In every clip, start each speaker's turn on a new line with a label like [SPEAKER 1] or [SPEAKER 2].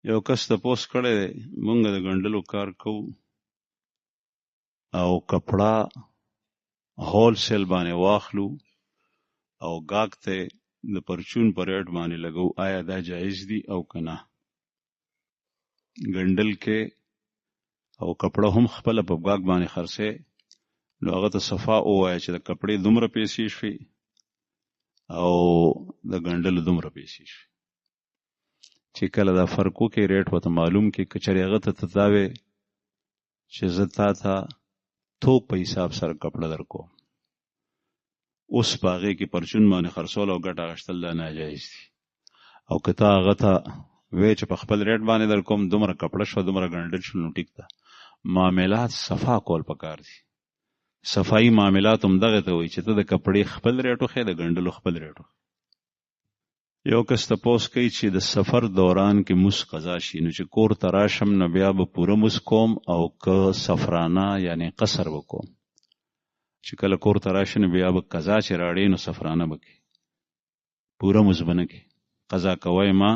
[SPEAKER 1] یو کس تپوس کړی دی، مونږ د ګنډلو کار کوو او کپڑا هول سیل باندې واخلو او گاګ ته د پرچون پر ریټ باندې لګو. آیا دا جایز دی او کنه؟ ګنډل کې او کپڑا هم خپل په گاګ باندې خرڅه، نو هغه ته صفا وایي چې د کپڑې دومره پیسې شي او د ګنډلو دومره پیسې شي. چې کله دا فرقو کې ریټ وته معلوم کې کچری هغه ته تداوي چې زه تا ته توک په حساب سره کپڑا درکو، اوس باغې کې پرچون باندې خرڅول او ګټه اخیستل دا ناجایز دي. او که تا هغه ته وی چې په خپل ریټ باندې در کوم دومره کپڑا شو دومره ګنډل شو، نو ټیک ده. معاملات صفا کول پکار دي. صفائی معاملات هم دغه ته وي چې ته د کپڑې خپل ریټو خې د ګنډلو خپل ریټو. یو کس تپوس کوي چې د سفر دوران کې موس قضا شي، نو چې کور ته راشم نو بیا به پوره موس کوم او که سفرانه یعنی قصر وکوم؟ چې کله کور ته راشي نو بیا به قضا چې راړې نو سفرانه بکی، پوره موس بنه کې قضا کوي، ما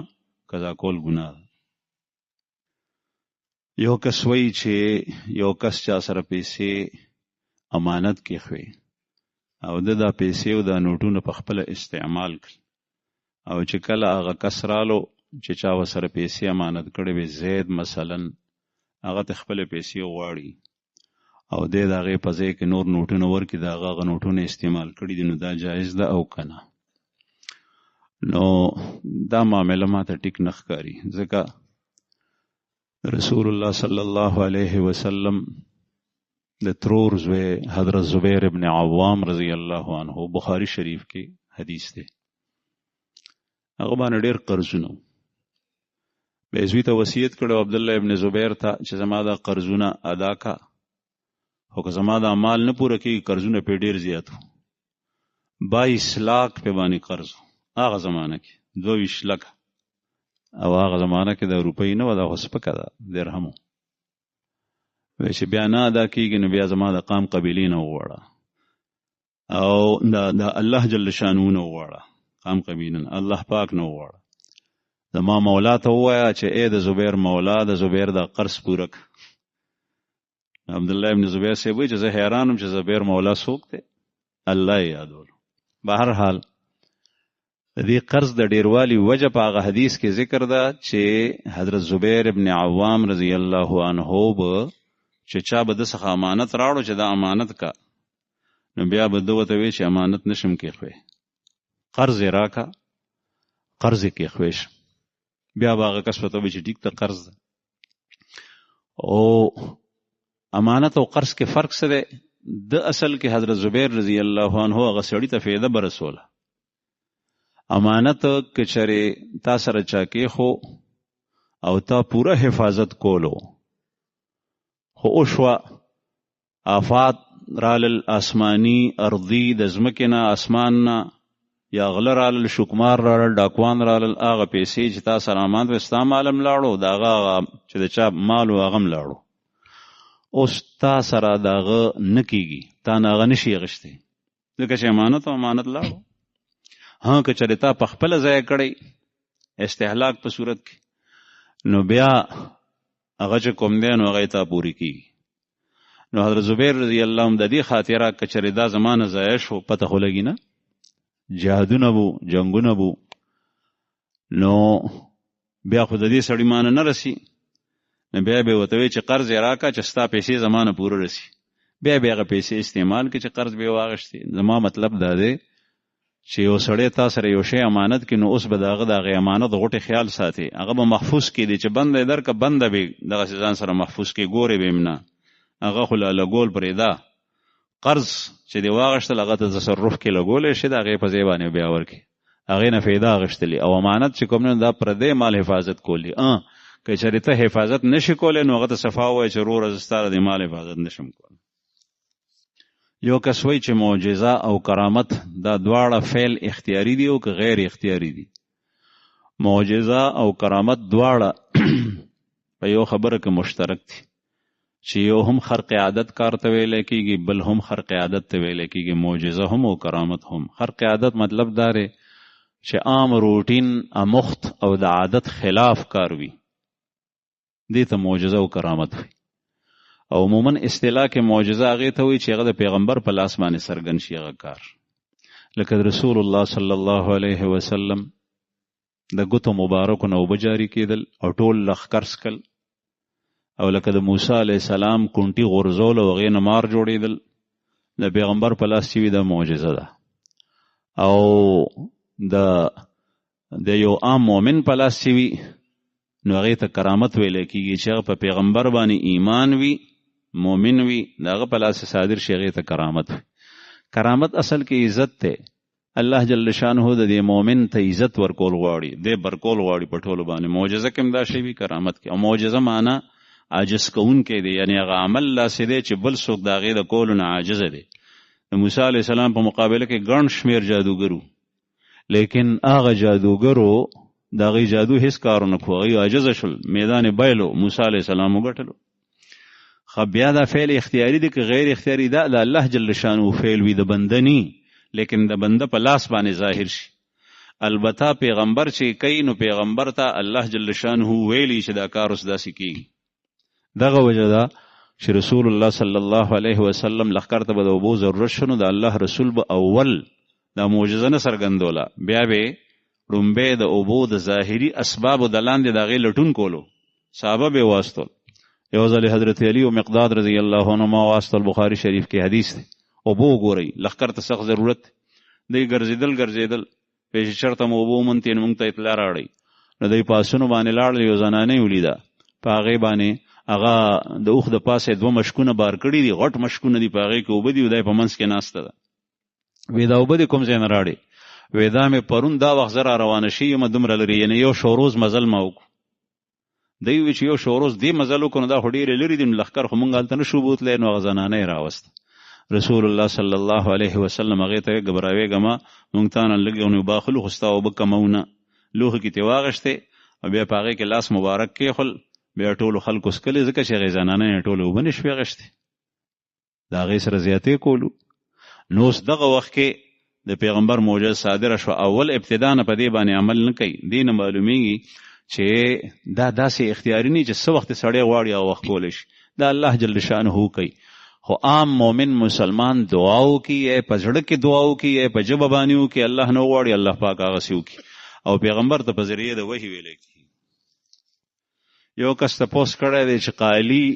[SPEAKER 1] قضا کول ګناه ده. یو کس وایي چې یو کس چا سره پیسې امانت کې خوي او دا پیسې او دا نوټونه په خپل استعمال کړي، او چې کله هغه کس رالو چې چا وسره پیسې امانت کړي وي، زید مثلا هغه ته خپل پیسې غواړي او د هغه په ځای کې نور نوټونه ورکړي، دا هغه نوټونه استعمال کړي دي، نو دا جایز ده او کنه؟ نو دا معامله ماته ټیک نه ښکاري، ځکه رسول الله صلی الله علیه وسلم د ترور زوی حضرت زبیر ابن عوام رضی الله عنه، بخاری شریف کې حدیث دی، هغه باندې ډېر قرضونه به زوی ته وصیت کړو عبد الله ابن زبیر ته چې زما دا قرضونه ادا کا، او که زما دا مال نه پوره کیږي قرضونه په ډېر زیات 22 लाख په باندې قرض هغه زمانه کې 22 लाख، او هغه زمانه کې د روپۍ نه و، دا خو سپکه ده درهمو. وی چې بیا نه ادا کیږي نو بیا زما د قام قبیلې نه وغواړه او د الله جل شانو نه وغواړه، قام قبیله الله پاک نه وغواړه. زما مولا ته ووایه چې ای د زبیر مولا، د زبیر د قرض پوره کړه. عبد الله ابن زبیر صاحب وایي چې زه حیرانم چې زبیر مولا څوک دی، الله یې یادول. بهر حال د دې قرض د ډیروالي وجه په هغه حدیث کې ذکر ده چې حضرت زبیر ابن عوام رضی الله عنه به چې چا به د څخه امانت راوړو چې دا امانت کا، نو بیا به دوه ته وی چې امانت نشم کې خوې، قرض راکا قرض کې خوېش، بیا به هغه کس ته وی چې ټیک ته قرض ده. او امانت او قرض کې فرق څه دی؟ د اصل کې حضرت زبیر رضی الله عنه هغه سړی ته فایده برسوله. امانت کچره تا سره چا کې خو او تا پوره حفاظت کولو، خو اوشوا آفات رالل آسمانی ارضی د ځمکې نه اسمان نه، یا غله رالل شکمار رالل ډاکوان رالل، هغه پیسې چې تا سره امانت و ستا مالم لاړو، د هغه چې د چا مال و هغه م لاړو، اوس تا سره د هغه نه کېږي، تا نه هغه نشي اخیستی ځکه چې امانت او امانت لاړو. ها که چېرې تا په خپله ځای کړی استهلاک په صورت کې، نو بیا هغه چې کوم دی نو هغه یې تا پورې کېږي. نو حضرت زبیر رضی الله عنه د دې خاطره که چېرې دا زمانه ضایع شو، پته خو لګي نه، جهادونه بو جنګونه بو، نو بیا خو د دې سړي مانه نه رسی، نو بیا به ورته وایي چې قرض یې راکړه چې ستا پیسې زمانه پوره رسی، بیا به هغه پیسې استعمال کړي چې قرض به یې واخیستې. زما مطلب دا دی چې یو سړی تا سره یو شی امانت کې، نو اوس به د هغې امانت غوټې خیال ساتي، هغه به محفوظ کړي چې بنده یې درکړه بنده به دغسې ځان سره محفوظ کړي، ګورې به یې نه، هغه خو لګول پرېږده. قرض چې دې واخیستل هغه ته تصرف کې لګولی شي، د هغې په ځای باندې بیا ورکړي، هغې نه فایده اخیستلي. او امانت چې کوم نه دا پردی مال حفاظت کولی، که چېرې ته حفاظت نشي کولی نو هغه ته صفا ووایي چې وروره زه ستا د مال حفاظت نشم کولی. یو کس وایي چې معجزه او کرامت دا دواړه فعل اختیاري دي او که غیر اختیاري دي. معجزه او کرامت دواړه په یو خبره کې مشترک دي چې یو هم خرق عادت کار ته ویلی کېږي، بل هم خرق عادت ته ویلی کېږي، معجزه هم او کرامت هم. خرق عادت مطلب دا دی چې عام روټین امخت او د عادت خلاف کار وي، دې ته معجزه او کرامت وي. او عموما اصطلاح کې معجزه هغې ته وایي چې هغه د پیغمبر په لاس باندې څرګند شي هغه کار. لکه رسول الله صلی الله علیه وسلم د ګوتو مبارکو نه اوبه جاري کېدل او ټول لښکر څکل، او لکه د موسی علیه السلام کونټي غورځول او هغې نه مار جوړېدل، د پیغمبر په لاس چې وي دا معجزه ده. او د یو عام مؤمن په لاس چې وي نو هغې ته کرامت ویلی کېږي چې هغه په پیغمبر باندې ایمان وي، مؤمن وي، د هغه په لاس صادر شي هغې ته کرامت وي. کرامت اصل کې عزت دی. الله جل شانه د دې مؤمن ته عزت ورکول غواړي، دې برکول غواړي په ټولو باندې. معجزه کې هم دا شی وي کرامت کې. او معجزه معنا عاجز کوونکی دی، یعنی هغه عمل داسې دی چې بل څوک د هغې د کولو نه عاجزه دی. د موسی علیه السلام په مقابله کې ګڼ شمېر جادوګرو، لیکن هغه جادوګرو د هغې جادو هېڅ کار ونه کړو، هغوی عاجزه شول، میدان بیلو موسی علیه السلام وګټلو. خو بیا دا فعل اختیاري دی که غیر اختیاري؟ دا د الله جل شانه فعل وي، د بنده نی، لیکن د بنده په لاس باندې ظاهر شي. البته پیغمبر چې کوي نو پیغمبر ته الله جل شانه ویلی چې دا کار اوس داسې کېږي. دغه وجه ده چې رسول الله صلی الله علیه وسلم لښکر ته به د اوبو ضرورت شو نو د الله رسول به اول دا معجزه نه څرګندوله، بیا به ړومبی د اوبو د ظاهري اسبابو د لاندې د هغې لټون کولو، صحابه به یې واستول. یو ځل حضرت علی او مقداد رضی الله عنهما واستول، بخاري شریف کې حدیث دی. اوبو وګورئ، لښکر ته سخت ضرورت دی، ګرځېدل چې چېرته مو اوبه وموندې نو موږ ته اطلاع راوړئ. نو دوی په آسونو باندې لاړل، یو زنانه یې ولیده، په هغې باندې هغه د اوښ د پاسه 2 مشکونه بار کړي دي، غټ مشکونه دي، په هغې کې اوبه دي، او دی په منځ کې ناسته ده. وی دا اوبه دې کوم ځای نه راړې؟ وی دا مې پرون دا وخت زه را روانه شوي یم دومره لرې، یعنې یو شوروز مزل ما وکړو. دی وی چې یو شوروز دې مزل وکړو نو دا خو ډېرې لرې دي، نو لښکر خو مونږ هلته نه شو بوتلی. نو هغه زنانه یې راوسته. رسول الله صلی الله علیه وسلم هغې ته ګبراوېږه ما مونږ تا نه لږ یو باخلو، خو ستا اوبه کمونه. لوښي کې ترې واغېښتې او بیا په هغې کې لاس مبارک کېښول، بیا ټولو خلکو څکلې، ځکه چې هغې زنانه یې ټولې اوبه نه شوې اغېښتې، د هغې سره زیاتې کولو. نو اوس دغه وخت کې د پیغمبر معجزه صادره شوه، اول ابتدا نه په دې باندې عمل نه کوي. دې نه معلومیږي چې دا داسې اختیاري نه چې څه وخت سړی غواړي هغه وخت کولی شي، دا الله جل شانه کوي. خو عام مومن مسلمان دعا وکړي، یا په زړه کې دعا وکړي، یا په ژبه باندې وکړي، الله نه وغواړي الله پاک هغسې وکړي، او پیغمبر ته په ذریعه د وحي ویلی کړي. یو کس تپوس کړی دی چې قالي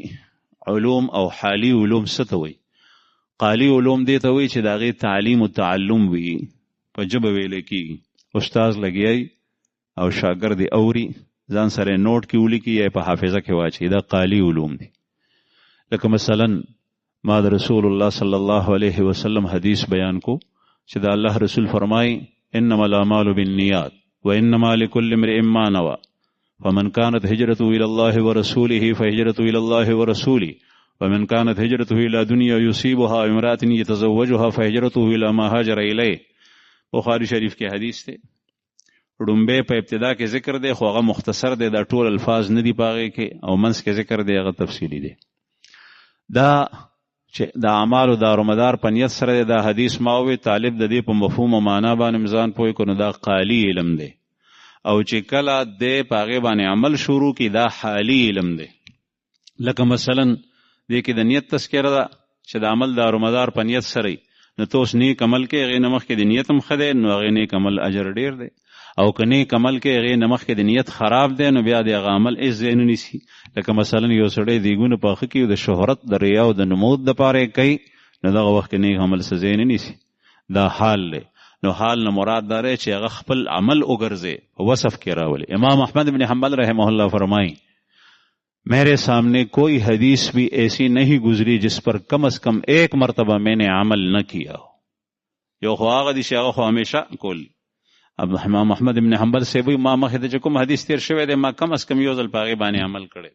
[SPEAKER 1] علوم او حالي علوم څه ته وایي؟ قالي علوم دې ته وایي چې د هغې تعلیم و تعلم وي، په ژبه ویلی کېږي. استاز لګیایي او شاګرد یې اوري، ځان سره یې نوټ کې ولیکي یا په حافظه کې واچوي، دا قالي علوم دي. لکه مثلا ما د رسول الله صلی الله علیه وسلم حدیث بیان کو چې د الله رسول فرمای انما الاعمال بالنیات وانما لكل امرئ ما نوى فمن كانت هجرته الى الله ورسوله فهجرته الى الله ورسوله ومن كانت هجرته الى دنيا يصيبها امرأة يتزوجها فهجرته الى ما هاجر الیه. بخاری شریف کې حدیث دی. ډومبه په ابتدا کې ذکر دی، خو هغه مختصر دی، دا ټول الفاظ نه دي په هغې کې، او منځ کې ذکر دی هغه تفصیلي دی. دا چې د اعمالو دارومدار په نیت سره دی، دا حدیث ما ووی، طالب د دې په مفهوم او معنا باندې ځان پوه کړو نو دا قالي علم دی، او چې کله دی په هغې باندې عمل شروع کړي دا حالي علم دی. لکه مثلا دې کې د نیت تذکره ده چې د عمل دارومدار په نیت سره نو ته اوس نیک عمل کې هغې نه مخکې د نیت هم ښه دی، نو هغې نیک عمل اجر ډېر دی. او که نیک عمل کې هغې نه مخکې د نیت خراب دی نو بیا د هغه عمل هېڅ ځای نه نیسي. لکه مثلا یو سړی دیګونه پاخه کړي د شهرت د ریا او د نمود دپاره یې کوي، نو دغه وخت کې نیک عمل څه ځای نه نیسي. دا حال دی. نو حال نه مراد دا دی چې هغه خپل عمل وګرځي، وصف کې راولي. امام احمد بن حنبل رحمہ اللہ فرمائی میرے سامنے کوئی حدیث بھی ایسی نہیں گزری جس پر کم از کم 1 مرتبہ میں نے عمل نہ کیا ہو. یو خو هغه دي چې هغه خو همیشه کولی. اب امام احمد ابن حنبل سے وی ما مخې ته چې کوم حدیث تیر شوی دی ما کم از کم یو ځل په هغې باندې عمل کړی.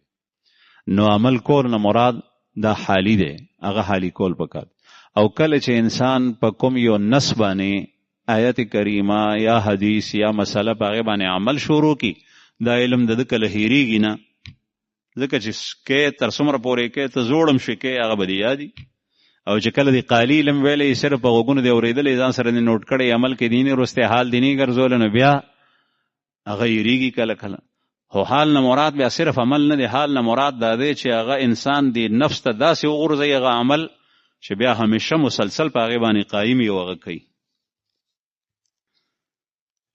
[SPEAKER 1] نو عمل کول نه مراد دا حالي دی، هغه حالي کول پکار. او کله چې انسان په کوم یو نص باندې آیت کریمه یا حدیث یا مسله په هغې باندې عمل شروع کی، دا علم د ده کله هېرېږي نه، ځکه چې کې تر څومره پورې کې ته زوړم شي کې هغه به دې یادي. او چې کله د قالي علم ویلی صرف په غوږونو دې اورېدلی ځان سره دې نوټ کړی عمل کې دیني وروستی حال دیني ګرځولی نو بیا هغه هېرېږي کله کله. خو حال نه مراد بیا صرف عمل نه دی، حال نه مراد دا دی چې هغه انسان دی نفس ته داسې وغورځوي هغه عمل چې بیا همیشه مسلسل په هغې باندې قایم وي او هغه کوي.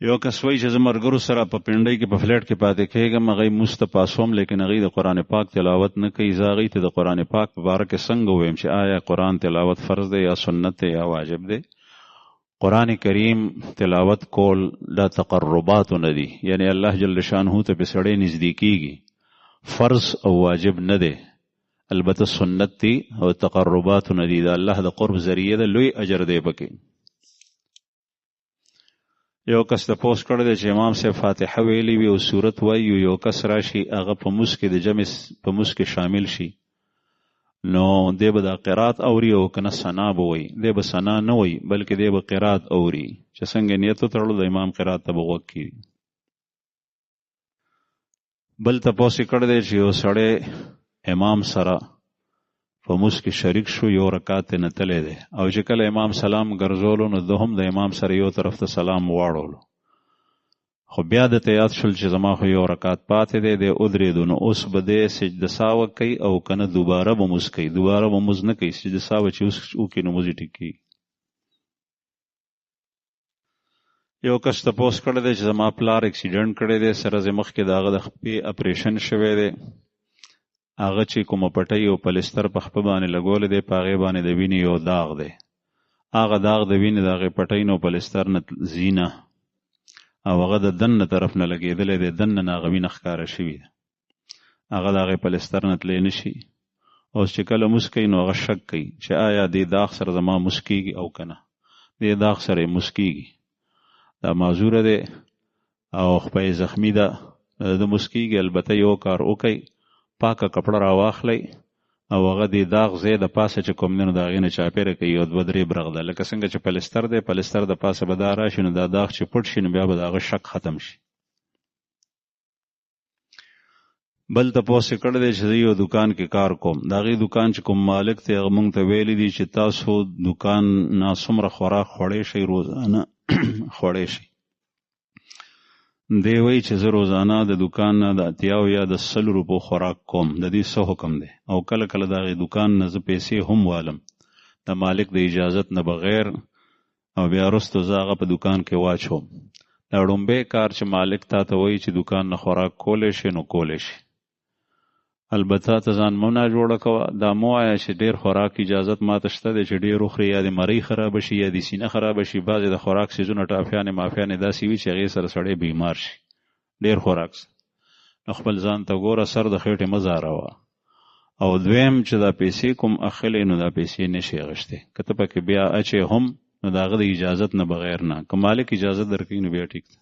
[SPEAKER 1] یو کس وایي چې زه ملګرو سره په پنډۍ کې په فلیټ کې پاتې کېږم، هغوی مونځ ته پاسوم لیکن هغوی د قرآن پاک تلاوت نه کوي. زه هغوی ته د قرآن پاک په باره کې څنګه ووایم چې آیا قرآن تلاوت فرض دی یا سنت دی یا واجب دی؟ قرآن کریم تلاوت کول دا تقرباتو نه دي، یعنی الله جل شانه ته په سړی نږدې کېږي، فرض او واجب نه دی، البته سنت دی او تقرباتو نه دي، دا الله د قرب ذریعه ده، لوی اجر دی پکې. یو کس تپوس کړی دی چې امام صاحب فاتحه ویلی وي او سورت وایي، یو کس راشي هغه په مونځ کې د جمع په مونځ کې شامل شي، نو دی به دا قرات اوري او کنه ثنا به وایي، دی به ثنا نه وایي بلکې دی به قرات اوري چې څنګه نیت وتړلو د امام قرات ته به غوږ کړي. بل تپوس یې کړی دی چې یو سړی امام سره په مونځ کې شریک شو، یو رکعت یې نتلی دی او چې کله امام سلام ګرځولو نو ده هم د امام سره یو طرف ته سلام واړولو، خو بیا د ته یاد شول چې زما خو یو رکعت پاتې دی، دی ودرېدو، نو اوس به دی سجده ساوه کوي او کنه دوباره به مونځ کوي؟ دوباره به مونځ نه کوي، سجده ساوه چې اوس وکړي نو مونځ یې ټیک کېږي. یو کس تپوس کړی دی چې زما پلار اکسیډنټ کړی دی، سره زه مخکې د هغه د خپې اپریشن شوی دی، هغه چې کومه پټۍ او پلستر په خپه باندې لګولی دی په هغې باندې د وینې یو داغ دی، هغه داغ د وینې د هغې پټۍ نه او پلستر نه ځي نه او هغه د دننه طرف نه لګېدلی دی، دننه نه هغه وینه ښکاره شوي ده، هغه د هغې پلستر نه تلی نه شي. اوس چې کله مونځ کوي نو هغه شک کوي چې آیا دې داغ سره زما مونځ کېږي او که نه، دې داغ سره یې مونځ کېږي، دا معذوره دی او خپه یې زخمي ده، د مونځ کېږي. البته یو کار وکئ، پاکه کپړه راواخلی او هغه دې داغ ځای د پاسه چې کوم دی نو د هغې نه چاپېره کوي او دوه درې برغده، لکه څنګه چې پلستر دی، پلستر د پاسه به دا راشي نو دا داغ چې پټ شي نو بیا به د هغه شک ختم شي. بل تپوس یې کړی دی چې زه یو دکان کې کار کوم، د هغې دکان چې کوم مالک دی هغه مونږ ته ویلی دي چې تاسو دکان نه څومره خوراک خوړی شئ، روزانه خوړی شئ. دی وایي چې زه روزانه د دکان نه د 80 یا د 100 روپو خوراک کوم، د دې څه حکم دی؟ او کله کله د هغې دکان نه زه پیسې هم والم د مالک د اجازت نه بغیر او بیا وروستو زه هغه په دکان کې واچوم. دا ړومبی کار چې مالک تا ته وایي چې دکان نه خوراک کولی شي نو کولی شي، البته ته ځان مه جوړه کوه، دا مه وایه چې ډېر خوراک اجازت ماته شته دی چې ډېر وخورې یا د مرۍ خرابه شي یا د سینه خرابه شي. بعضې د خوراک څیزونه ټافیانې مافیانې داسې وي چې هغې سره سړی بیمار شي، ډېر خوراک سره. نو خپل ځان ته ګوره، سر د خېټې مه زاروه. او دویم چې دا پیسې کوم اخلی نو دا پیسې نشي اخیستی، که ته پکې بیا اچې هم نو د هغه د اجازت نه بغیر نه، که مالک اجازت درکوي نو بیا ټیک ده.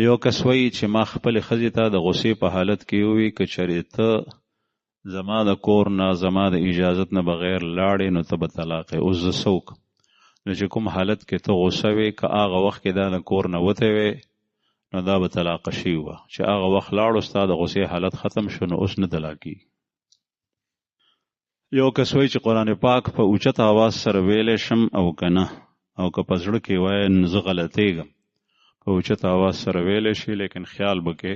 [SPEAKER 1] یو کس وایي چې ما خپلې ښځې ته د غصې په حالت کې ووي که چېرې ته زما د کور نه زما د اجازت نه بغیر لاړې نو ته به طلاق یې. اوس زه څه وکړم؟ نو چې کوم حالت کې ته غصه وې، که هغه وخت کې دا د کور نه وتی وې نو دا به طلاقه شوي وه، چې هغه وخت لاړو ستا د غصې حالت ختم شو نو اوس نه طلاقېږي. یو کس وایي چې قرآن پاک په اوچت آواز سره ویلی شم او که نه، او که په زړه کې وایه نو زه غلطېږم. په اوچت آواز سره ویلی شي لیکن خیال وکړې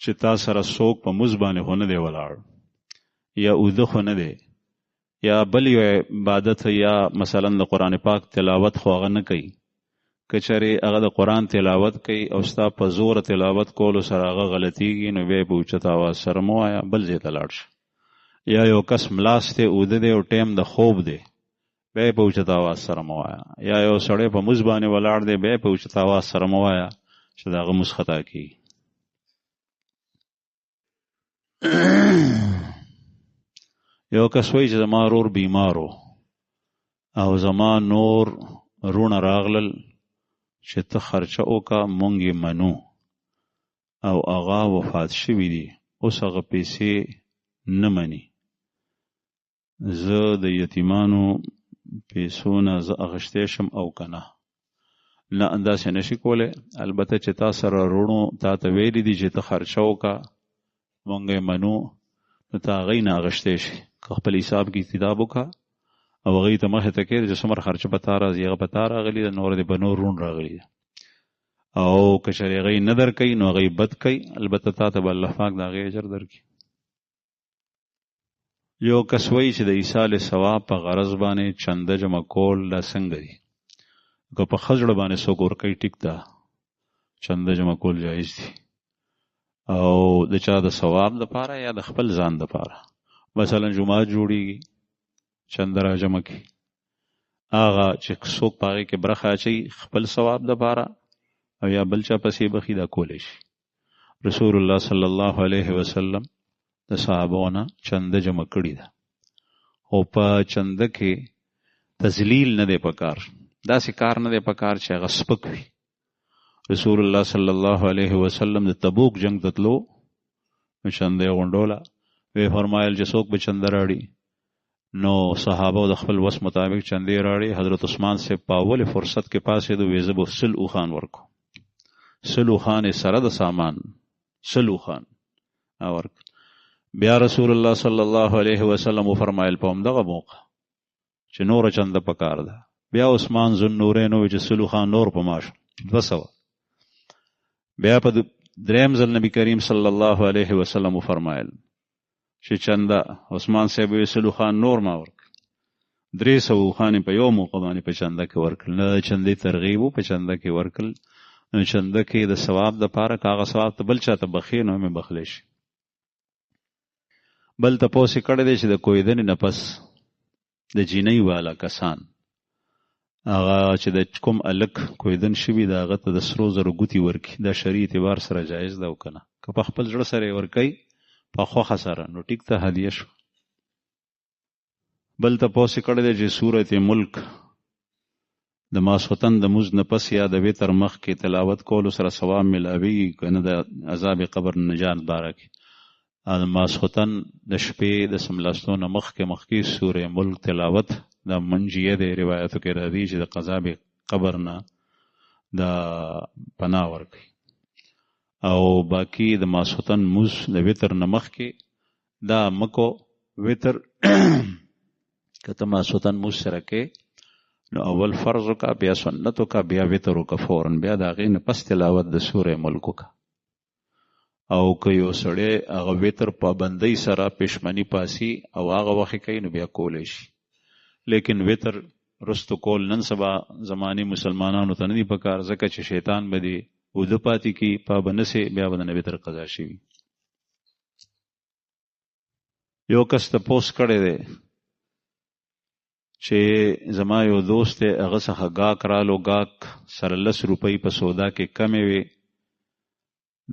[SPEAKER 1] چې تا سره څوک په مونځ باندې خو نه دی ولاړ یا اوده خو نه دی یا بل یو عبادت یا مثلا د قرآن پاک تلاوت خو هغه نه کوي. که چېرې هغه د قرآن تلاوت کوي او ستا په زوره تلاوت کولو سره هغه غلطېږي نو بیا یې په اوچت آواز سره مه وایه، بل ځای ته لاړ شه. یا یو کس ملاس دی، اوده دی او ټیم د خوب دی، بیا په اوچت آواز سره مه وایه. یا یو سړی په مونځ باندې ولاړ دی، بیا په اوچت آواز سره مه وایه چې د هغه مونځ خطا کېږي. یو کس وایي چې زما ورور بیمار و او زما نور رونه راغلل چې ته خرچه وکړه، مونږ یې منو او هغه وفات شوي دي، اوس هغه پیسې نه مني. زه د یتیمانو پیسو نه زه اخیستی شم او که نه؟ نه، داسې نشي کولی. البته چې تا سره رونو تا ته ویلي دي چې ته خرچه وکړه مونږ یې منو نو ته هغوی نه اخیستی شي. که خپل حساب کې کتاب وکړه او هغوی ته مخې ته کېږي چې څومره خرچه په تا راځي، هغه په تا راغلي ده، نور دې په نور رون راغلي ده. او که چېرې هغوی نه درکوي نو هغوی بد کوي، البته تا ته به الله پاک د هغې اجر درکړي. یو کس وایي چې د ایصال ثواب په غرض باندې چنده جمع کول دا څنګه دي؟ که په ښه زړه باندې څوک ورکوي ټیک ده، چنده جمع کول جایز دي، او د چا د ثواب دپاره یا د خپل ځان دپاره. مثلا جماعت جوړیږي، چنده را جمع کړي، هغه چې څوک په هغې کې برخه اچوي خپل ثواب دپاره او یا بل چا پسې بخي، دا کولی شي. رسول الله صلی الله علیه وسلم د صحابو نه چنده جمع کړې ده، او په چنده کې تذلیل نه دی پکار، داسې کار نه دی پکار چې هغه سپک وي. رسول الله صلی الله علیه وسلم د تبوک جنگ ته تلو نو چنده یې غونډوله، وی فرمایل چې څوک به چنده راړي نو صحابه د خپل وس مطابق چندې راړي. حضرت عثمان صاحب په اول فرصت کې پاسېدو، وی زه به سل اوښان ورکو، سل اوښان سره د سامان، سل اوښان ورک. بیا رسول الله صلی الله علیه وسلم وفرمایل په همدغه موقع چې نوره چنده پکار ده. بیا عثمان ذوالنورین وویل چې سل اوښان نور په ما شو، 200. بیا په دریم ځل نبی کریم صلی الله علیه وسلم وفرمایل چې چنده، عثمان صاحب وی سل اوښان نور ما ورک، 300 اوښان په یو موقع باندې په چنده کې ورکړل. نه چندې ترغیب په چنده کې ورکړل، نو چنده کې د ثواب دپاره که هغه ثواب ته بل چا ته بخې نو مې بخلی شي. بل تپوس یې کړی دی چې د کویدنې نه پس د جینۍ والا کسان، هغه چې د کوم الک کویدن شوي د هغه ته د سرو زرو ګوتې ورکړي، دا شرعي اعتبار سره جایز ده او که نه؟ که په خپل زړه سره یې ورکوي په خوښه سره نو ټیک ته هدیه شو. بل تپوس یې کړی دی چې سورت ملک د ماسخوتن د مونځ نه پس یا د وتر مخکې تلاوت کولو سره ثواب ملاویږي که نه د عذاب قبر نجات باره کې؟ د ماسخوتن د شپې د سملاستو نه مخکې سورې ملک تلاوت د منجیه د روایتو کې راځي چې د عذاب قبر نه د پناه ورکوي. او باقی د ماسخوتن مونځ د وتر نه مخکې دا مکو وتر که ته ماسخوتن مونځ سره کې نو اول فرض کا، بیا سنتو کا، بیا وترو کا، فورن بیا د هغې نه پس تلاوت د سورې ملکو کا. او که یو سړی هغه وتر پابندۍ سره پښمني پاسي او هغه وخت کوي نو بیا کولی شي، لیکن وتر رستو کول نن سبا زماني مسلمانانو ته نه دي پکار، ځکه چې شیطان به دې اوده پاتې کی پابند سي، بیا به د وتر قضا شي. یو کس تپوس کړی دی چې زما یو دوست دی، هغه څخه گاک رالو، گاک سره 10 روپۍ په سودا کې کمې وې.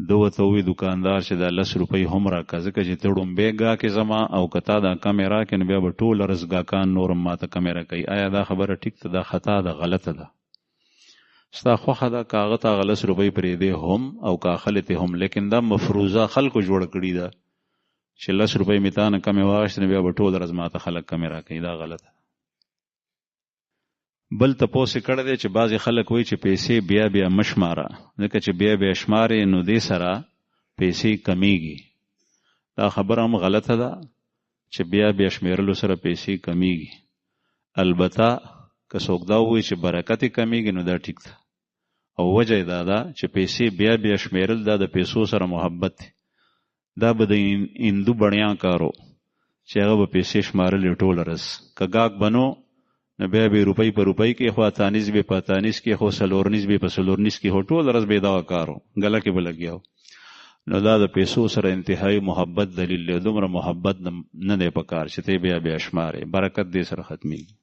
[SPEAKER 1] ده ورته وویل دکاندار چې دا 10 روپۍ هم راکړه، ځکه چې ته ډومبی ګاکې زما او که تا دا کمې راکړې نو بیا به ټوله ورځ ګاکان نور هم ماته کمې راکوي. آیا دا خبره ټیک ده؟ دا خطا ده، غلطه ده. ستا خوښه ده که هغه ته هغه 10 روپۍ پرېږدې هم او که اخلې هم، لیکن دا مفروضه خلکو جوړه کړې ده چې 10 روپۍ مې تا نه کمې واخېستې نو بیا به ټوله ورځ ماته خلک کمې راکوي. دا غلطه ده. بل تپوس یې کړی دی چې بعضې خلک وایي چې پیسې بیا بیا مه شماره، ځکه چې بیا بیا شمارې نو دې سره پیسې کمیږي. دا خبره هم غلطه ده چې بیا بیا شمیرلو سره پیسې کمیږي. البته که څوک دا وایي چې برکت یې کمیږي نو دا ټیک ده، او وجه یې دا ده چې پیسې بیا بیا شمیرل دا د پیسو سره محبت دی. دا به د هندو بڼیان کارو چې هغه به پیسې شمارلې ټوله ورځ، که ګاک بنو نو بیا به روپۍ په روپۍ کې خو، اتانیس به په اتانیس کې خو، سلورنیس به په سلورنیس کې خو، ټوله ورځ به یې دغه کار و، ګله کې به لګیا و. نو دا د پیسو سره انتهایی محبت دلیل دی. دومره محبت نه دی پکار چې ته بیا بیا شمارې، برکت دې سره ختمیږي.